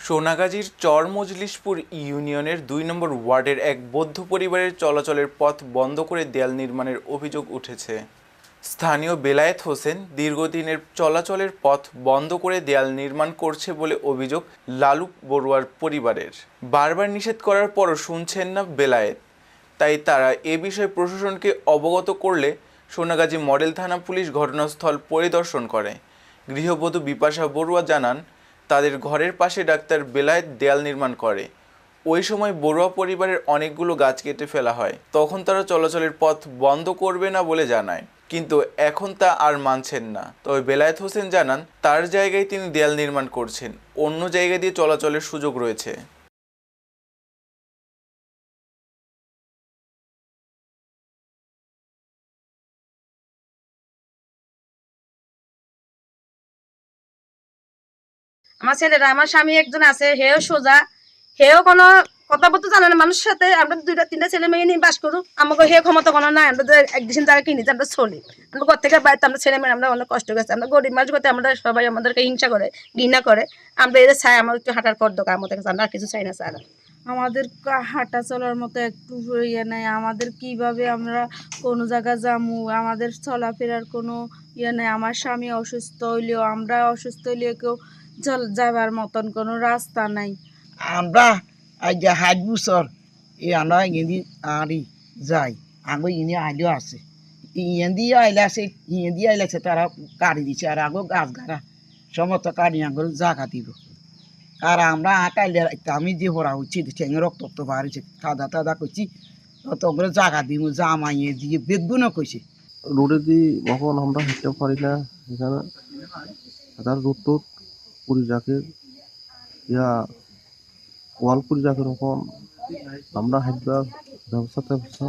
সোনাগাজীর চর মজলিশপুর ইউনিয়নের ২ নম্বর ওয়ার্ডের এক বৌদ্ধ পরিবারের চলাচলের পথ বন্ধ করে দেয়াল নির্মাণের অভিযোগ উঠেছে। স্থানীয় বেলায়েত হোসেন দীর্ঘদিনের চলাচলের পথ বন্ধ করে দেয়াল নির্মাণ করছে বলে অভিযোগ লালু বড়ুয়ার পরিবারের। বারবার নিষেধ করার পরও শুনছেন না বেলায়েত, তাই তারা এ বিষয়ে প্রশাসনকে অবগত করলে সোনাগাজী মডেল থানা পুলিশ ঘটনাস্থল পরিদর্শন করে। গৃহবধূ বিপাশা বড়ুয়া জানান, তাদের ঘরের পাশে ডাক্তার বেলায়েত দেয়াল নির্মাণ করে। ওই সময় বড়ুয়া পরিবারের অনেকগুলো গাছ কেটে ফেলা হয়, তখন তারা চলাচলের পথ বন্ধ করবে না বলে জানায়, কিন্তু এখন তা আর মানছেন না। তবে বেলায়েত হোসেন জানান, তার জায়গায় তিনি দেয়াল নির্মাণ করছেন, অন্য জায়গা দিয়ে চলাচলের সুযোগ রয়েছে। আমার ছেলেরা, আমার স্বামী একজন আছে, হেও সোজা, হেও কোনো কথা বলতে জানে না মানুষের সাথে। আমরা 2-3টা ছেলে মেয়ে নিয়ে বাস করুক, আমাকে হে ক্ষমতা কোনো নাই। আমরা একদিন জায়গা কিনি, আমরা চলি, আমরা ঘর থেকে বাড়িতে আমরা ছেলে মেয়ে আমরা অনেক কষ্ট গেছে। আমরা গরিব মানুষ করতে আমরা সবাই আমাদেরকে হিংসা করে, ঘৃণা করে। আমরা এদের চাই, আমার একটু হাঁটার পর দোকান আমাদের কাছে, আমরা আর কিছু চাই না স্যার। আমাদের হাঁটা চলার মতো একটু ইয়ে নেই, আমাদের কিভাবে আমরা কোনো জায়গায় যাবো, আমাদের চলাফেরার কোনো ইয়ে নেই। আমার স্বামী অসুস্থ হইলেও, আমরা অসুস্থ হইলেও কেউ যাবার মতন কোনো রাস্তা নাই। আমরা আজ 60 বছর আমরা ইয়ে আরি যাই, আগে ইনি আইলেও আছে, ইয়ে দিয়ে আইলে আছে, ইয়ে দিয়ে আইলে আছে, তারা কাটি দিচ্ছে। আর আগো গাছ গাড়া সমস্ত কাটি আঙ্গুর জাগা দিব। আর আমরা আঁকাইলে আমি যে হরা হচ্ছি ঠেঙে রক্ত বাড়িছে, কাদা করছি, তত করে জাগা দিব, জামাইয়ে দিয়ে বেগুনও কইছে। রোডে দিয়ে কখন আমরা হেঁটতে পারি না, এখানে তার রোড টোড পুরি রাখে ইয়া ওয়াল পুরি রাখে, তখন আমরা হাঁটবার ব্যবস্থা